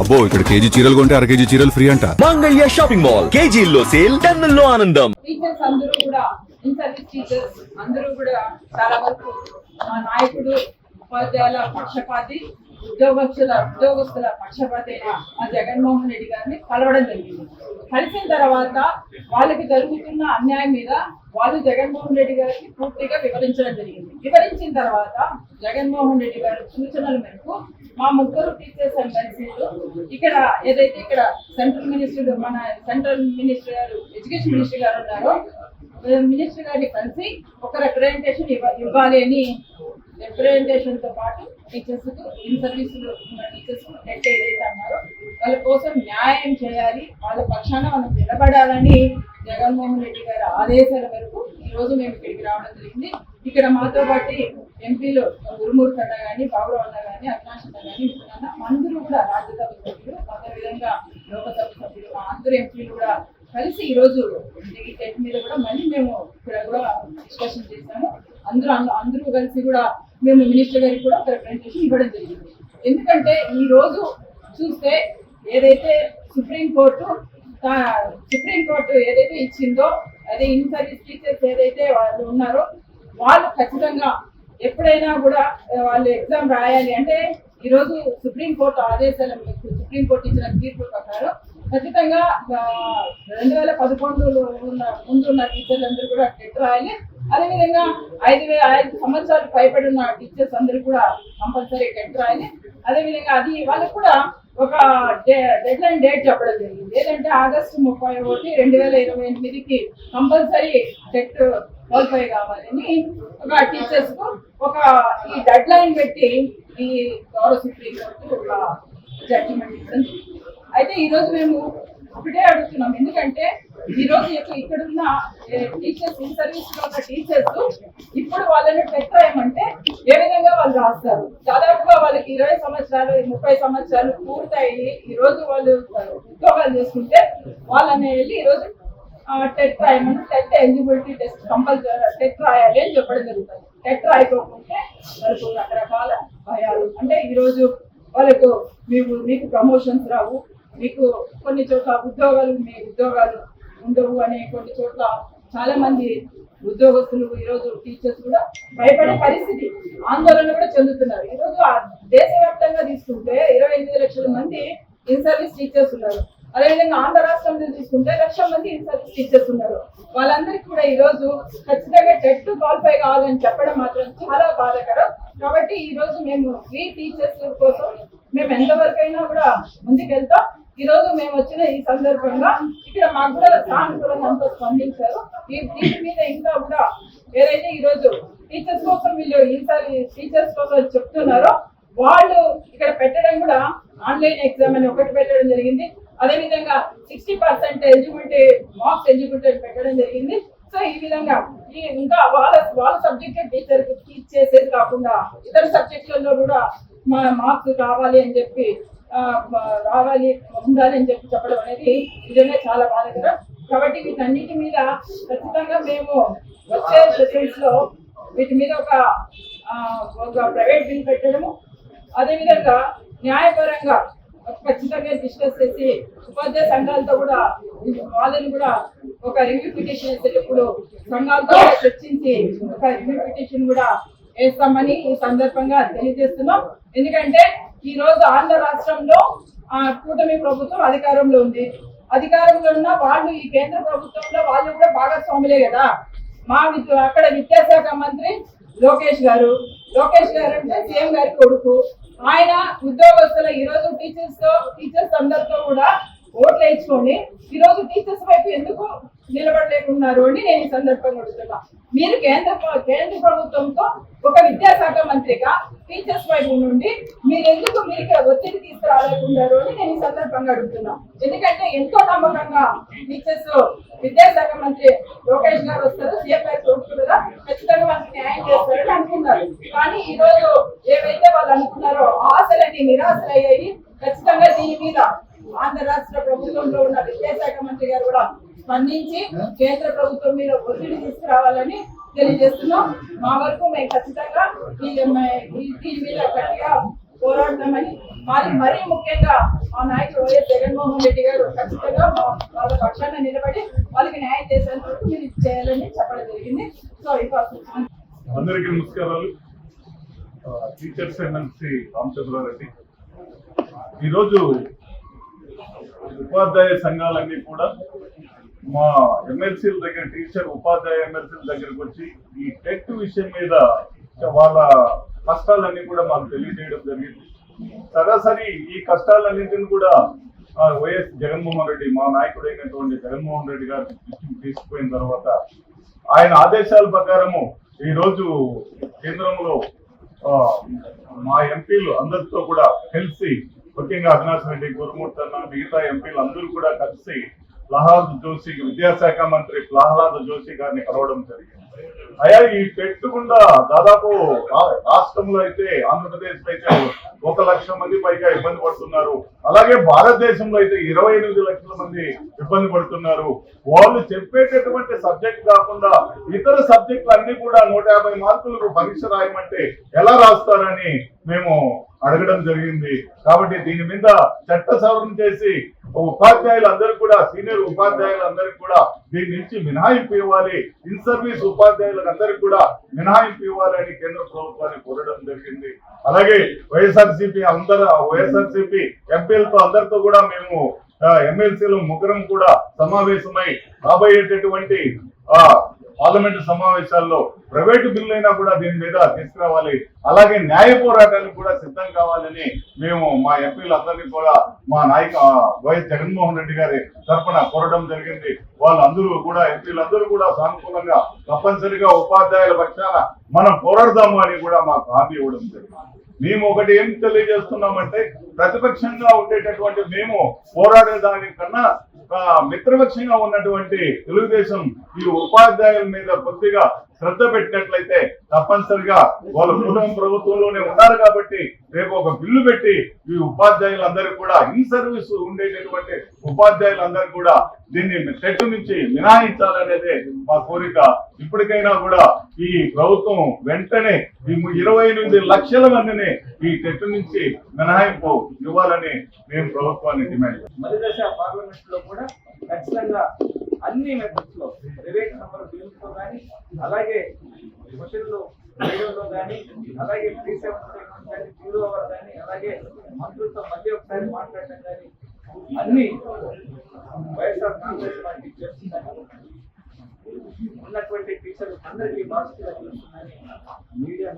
అబ్బో ఇక్కడ కేజీ చీరలు కొంటే అర కేజీ చీరలు ఫ్రీ అంట. మంగళ్య షాపింగ్ మాల్, కేజీల్లో సేల్, టన్నుల్లో ఆనందం. టీచర్స్ అందరూ కూడా ఇన్సర్వీస్ టీచర్స్ అందరూ కూడా చాలా వరకు మా నాయకుడు ఉపాధ్యాయుల పక్షపాతి ఉద్యోగస్తుల పక్షపాతి అయిన మా జగన్మోహన్ రెడ్డి గారిని కలవడం జరిగింది. కలిసిన తర్వాత వాళ్ళకి జరుగుతున్న అన్యాయం మీద వాళ్ళు జగన్మోహన్ రెడ్డి గారికి పూర్తిగా వివరించడం జరిగింది. వివరించిన తర్వాత జగన్మోహన్ రెడ్డి గారి సూచనల మేరకు మా ముగ్గురు టీచర్స్ అండ్ కన్సీలు ఇక్కడ ఏదైతే ఇక్కడ సెంట్రల్ మినిస్టర్ గారు ఎడ్యుకేషన్ మినిస్టర్ గారు ఉన్నారో మినిస్టర్ గారిని కలిసి ఒక రిప్రజెంటేషన్ ఇవ్వాలి అని రిప్రజెంటేషన్ తో పాటు టీచర్స్ ఇన్ సర్వీసులు ఉన్న టీచర్స్ ఏదైతే అన్నారో వాళ్ళ కోసం న్యాయం చేయాలి, వాళ్ళ పక్షాన మనం నిలబడాలని జగన్మోహన్ రెడ్డి గారి ఆదేశాల మేరకు ఈ రోజు మేము ఇక్కడికి రావడం జరిగింది. ఇక్కడ మాతో పాటు ఎంపీలు గురుమూర్తి అన్న కానీ, బాబురావు అన్న కానీ, అవినాష్ అన్న కానీ, అందరూ కూడా రాజ్యసభ సభ్యులు, అదేవిధంగా లోకసభ సభ్యులు, అందరూ ఎంపీలు కూడా కలిసి ఈ రోజు ఈ టెట్ మీద కూడా మళ్ళీ మేము ఇక్కడ కూడా డిస్కషన్ చేశాము. అందరూ కలిసి కూడా మేము మినిస్టర్ గారికి కూడా ఒక రిప్రజెంటేషన్ ఇవ్వడం జరిగింది. ఎందుకంటే ఈ రోజు చూస్తే ఏదైతే సుప్రీంకోర్టు ఏదైతే ఇచ్చిందో అదే ఇన్ సర్వీస్ టీచర్స్ ఏదైతే వాళ్ళు ఉన్నారో వాళ్ళు ఖచ్చితంగా ఎప్పుడైనా కూడా వాళ్ళు ఎగ్జామ్ రాయాలి అంటే ఈరోజు సుప్రీంకోర్టు ఆదేశాల మేరకు సుప్రీంకోర్టు ఇచ్చిన తీర్పు ప్రకారం ఖచ్చితంగా 2011 ముందు ఉన్న టీచర్లందరూ కూడా టెట్ రాయాలి. అదేవిధంగా 5 సంవత్సరాలు పైబడి ఉన్న టీచర్స్ అందరూ కూడా కంపల్సరీ టెట్ రాయాలి. అదేవిధంగా అది వాళ్ళకు కూడా ఒక డెడ్ లైన్ డేట్ చెప్పడం జరిగింది. ఏదంటే ఆగస్టు 31, 2028కి కంపల్సరీ టెట్ క్వాలిఫై కావాలని ఒక టీచర్స్ కు ఒక ఈ డెడ్ లైన్ పెట్టి ఈ గౌరవ సుప్రీం కోర్టు ఒక జడ్జిమెంట్ ఇవ్వడం జరిగింది. అయితే ఈ రోజు మేము ఒకటే అడుగుతున్నాం, ఎందుకంటే ఈ రోజు ఇక్కడ ఉన్న టీచర్స్ ఇన్ సర్వీస్ లో ఉన్న టీచర్స్ ఇప్పుడు వాళ్ళని టెట్ రాయమంటే ఏ విధంగా వాళ్ళు రాస్తారు? దాదాపుగా వాళ్ళకి 20 సంవత్సరాలు 30 సంవత్సరాలు పూర్తయి ఈ రోజు వాళ్ళు ఉద్యోగాలు చేసుకుంటే వాళ్ళని వెళ్ళి ఈ రోజు టెట్ రాయమని TET eligibility test compulsory TET రాయాలి అని చెప్పడం జరుగుతుంది. టెట్ రాయకపోతే వాళ్ళకు రకరకాల భయాలు, అంటే ఈ రోజు వాళ్ళకు మీకు ప్రమోషన్స్ రావు, మీకు కొన్ని చోట్ల ఉద్యోగాలు ఉండవు అనే కొన్ని చోట్ల చాలా మంది ఉద్యోగస్తులు ఈరోజు టీచర్స్ కూడా భయపడే పరిస్థితి, ఆందోళన కూడా చెందుతున్నారు. ఈరోజు దేశవ్యాప్తంగా తీసుకుంటే 28 లక్షల మంది ఇన్ సర్వీస్ టీచర్స్ ఉన్నారు. అదేవిధంగా ఆంధ్ర రాష్ట్రంలో తీసుకుంటే 1 లక్ష మంది ఇన్ సర్వీస్ టీచర్స్ ఉన్నారు. వాళ్ళందరికీ కూడా ఈ రోజు ఖచ్చితంగా టెట్ క్వాలిఫై కావాలని చెప్పడం మాత్రం చాలా బాధాకరం. కాబట్టి ఈ రోజు మేము ఈ టీచర్స్ కోసం మేము ఎంతవరకు అయినా కూడా ముందుకెళ్తాం. ఈ రోజు మేము వచ్చిన ఈ సందర్భంగా ఇక్కడ మాకు కూడా సానుకూలంగా అంతా స్పందించారు. దీని మీద ఇంకా కూడా ఏదైతే ఈ రోజు టీచర్స్ కోసం వీళ్ళు ఈసారి టీచర్స్ కోసం చెప్తున్నారో వాళ్ళు ఇక్కడ పెట్టడం కూడా ఆన్లైన్ ఎగ్జామ్ అని ఒకటి పెట్టడం జరిగింది. అదేవిధంగా 60% ఎలిజిబిలిటీ మార్క్స్ ఎలిజిబిలిటీ పెట్టడం జరిగింది. సో ఈ విధంగా ఇంకా వాళ్ళ సబ్జెక్ట్ టీచర్ టీచ్ చేసేది కాకుండా ఇతర సబ్జెక్టులలో కూడా మా మార్క్స్ కావాలి అని చెప్పి ఉండాలి అని చెప్పడం అనేది నిజంగా చాలా బాధాకరం. కాబట్టి వీటన్నిటి మీద ఖచ్చితంగా మేము వచ్చే సెషన్స్ లో వీటి మీద ఒక ప్రైవేట్ బిల్ పెట్టడము, అదేవిధంగా న్యాయపరంగా ఖచ్చితంగా డిస్కస్ చేసి ఉపాధ్యాయ సంఘాలతో కూడా వాళ్ళని కూడా ఒక రివ్యూ పిటిషన్ వేసేటప్పుడు సంఘాలతో చర్చించి ఒక రివ్యూ పిటిషన్ కూడా వేస్తామని ఈ సందర్భంగా తెలియజేస్తున్నాం. ఎందుకంటే ఈ రోజు ఆంధ్ర రాష్ట్రంలో కూటమి ప్రభుత్వం అధికారంలో ఉంది. అధికారంలో ఉన్న వాళ్ళు ఈ కేంద్ర ప్రభుత్వంలో వాళ్ళు కూడా భాగస్వాములే కదా. అక్కడ విద్యాశాఖ మంత్రి లోకేష్ గారు అంటే సీఎం గారి కొడుకు. ఆయన ఉద్యోగస్తుల ఈ రోజు టీచర్స్ అందరితో కూడా ఓట్లు వేయించుకొని ఈ రోజు టీచర్స్ వైపు ఎందుకు నిలబడలేకున్నారు అని నేను ఈ సందర్భంగా అడుగుతున్నా. మీరు కేంద్ర ప్రభుత్వంతో ఒక విద్యాశాఖ మంత్రిగా టీచర్స్ వైపు నుండి మీరు ఒత్తిడి తీసుకురాలేకున్నారు అని నేను ఈ సందర్భంగా అడుగుతున్నా. ఎందుకంటే ఎంతో నమ్మకంగా టీచర్స్ విద్యాశాఖ మంత్రి లోకేష్ గారు వస్తారు, సీఎం గారి కొడుకులుగా ఖచ్చితంగా వాళ్ళకి న్యాయం చేస్తారని అనుకున్నారు. కానీ ఈ రోజు ఏవైతే వాళ్ళు అనుకున్నారో ఆశలని నిరాశలయ్యాయి. ఖచ్చితంగా దీని మీద ఆంధ్ర రాష్ట్ర ప్రభుత్వంలో ఉన్న విద్యాశాఖ మంత్రి గారు కూడా స్పందించి కేంద్ర ప్రభుత్వం మీద ఒత్తిడి తీసుకురావాలని తెలియజేస్తున్నాం. మా వరకు మేము ఖచ్చితంగా దీని మీద గట్టిగా పోరాడతామని మరీ ముఖ్యంగా మా నాయకుడు వైఎస్ జగన్మోహన్ రెడ్డి గారు ఖచ్చితంగా వాళ్ళ పక్షాన నిలబడి వాళ్ళకి న్యాయం చేసేంత వరకు మీరు ఇది చేయాలని చెప్పడం జరిగింది. సో ఇప్పుడు అందరికీ నమస్కారాలు. Teachers MLC Ramachandra Reddy. ఈరోజు ఉపాధ్యాయ సంఘాలన్నీ కూడా మా ఎమ్మెల్సీల దగ్గర, టీచర్ ఉపాధ్యాయ ఎమ్మెల్సీల దగ్గరకు వచ్చి ఈ టెట్ విషయం మీద వాళ్ళ కష్టాలన్నీ కూడా మాకు తెలియజేయడం జరిగింది. సరాసరి ఈ కష్టాలన్నింటిని కూడా వైఎస్ జగన్మోహన్ రెడ్డి, మా నాయకుడైనటువంటి జగన్మోహన్ రెడ్డి గారు తీసుకుపోయిన తర్వాత ఆయన ఆదేశాల ప్రకారము ఈ రోజు కేంద్రంలో మా ఎంపీలు అందరితో కూడా కలిసి, ముఖ్యంగా అవినాష్ రెడ్డి, గురుమూర్తి అన్న, మిగతా ఎంపీలు అందరూ కూడా కలిసి ప్రహ్లాద్ జోషి, విద్యాశాఖ మంత్రి ప్రహ్లాద్ జోషి గారిని కలవడం జరిగింది. అయ్యా, ఈ పెట్టుకుండా దాదాపు రాష్ట్రంలో అయితే, ఆంధ్రప్రదేశ్ లో అయితే 1 లక్ష మంది పైగా ఇబ్బంది పడుతున్నారు. అలాగే భారతదేశంలో అయితే 28 లక్షల మంది ఇబ్బంది పడుతున్నారు. వాళ్ళు చెప్పేటటువంటి సబ్జెక్ట్ కాకుండా ఇతర సబ్జెక్టులు అన్ని కూడా 150 మార్కులకు పరీక్ష రాయమంటే ఎలా రాస్తారని మేము అడగడం జరిగింది. కాబట్టి దీని మీద చట్ట సవరణ చేసి ఉపాధ్యాయులందరికీ కూడా, సీనియర్ ఉపాధ్యాయులందరికీ కూడా దీని నుంచి మినహాయింపు ఇవ్వాలి, ఇన్ సర్వీస్ ఉపాధ్యాయులకు అందరికీ కూడా మినహాయింపు ఇవ్వాలని కేంద్ర ప్రభుత్వాన్ని కోరడం జరిగింది. అలాగే వైఎస్ఆర్సీపీ ఎంపీలతో అందరితో కూడా మేము ఎమ్మెల్సీలు ముగ్గురం కూడా సమావేశమై రాబోయేటటువంటి పార్లమెంటు సమావేశాల్లో ప్రైవేటు బిల్లు అయినా కూడా దీని మీద తీసుకురావాలి, అలాగే న్యాయ పోరాటానికి కూడా సిద్ధం కావాలని మేము మా ఎంపీలందరినీ కూడా మా వైఎస్ జగన్మోహన్ రెడ్డి గారి తరఫున కోరడం జరిగింది. వాళ్ళందరూ కూడా, ఎంపీలందరూ కూడా సానుకూలంగా తప్పనిసరిగా ఉపాధ్యాయుల పక్షాన మనం పోరాడదాము అని కూడా మాకు హామీ ఇవ్వడం జరిగింది. మేము ఒకటి ఏం తెలియజేస్తున్నామంటే, ప్రతిపక్షంగా ఉండేటటువంటి మేము పోరాడే దానికన్నా మిత్రపక్షంగా ఉన్నటువంటి తెలుగుదేశం ఈ ఉపాధ్యాయుల మీద కొద్దిగా శ్రద్ధ పెట్టినట్లయితే తప్పనిసరిగా వాళ్ళ కుటుంబ ప్రభుత్వంలోనే ఉన్నారు కాబట్టి రేపు ఒక బిల్లు పెట్టి ఈ ఉపాధ్యాయులందరికీ కూడా, ఇన్ సర్వీస్ ఉండేటటువంటి ఉపాధ్యాయులందరికీ కూడా దీన్ని టెట్ నుంచి మినహాయించాలనేదే మా కోరిక. ఇప్పటికైనా కూడా ఈ ప్రభుత్వం వెంటనే ఈ 28 లక్షల మందిని ఈ టెట్ నుంచి మినహాయింపు ఇవ్వాలని మేము ప్రభుత్వాన్ని డిమాండ్ చేస్తాం. మధ్యదశ పార్లమెంట్ లో కూడా ఖచ్చితంగా అన్ని మెథడ్స్ లో, ప్రైవేట్ నంబర్ బిల్స్ లో కానీ, అలాగే క్వశ్చన్లు రేడియోలో కానీ, అలాగే 377 కానీ, 0 అవర్ కానీ, అలాగే మంత్రులతో మళ్ళీ ఒకసారి మాట్లాడటం కానీ, అన్ని వైఎస్ఆర్ కాంగ్రెస్ పార్టీ చేస్తుందని, ఉన్నటువంటి టీచర్లు అందరికీ బాధ్యత వహిస్తుందని మీడియా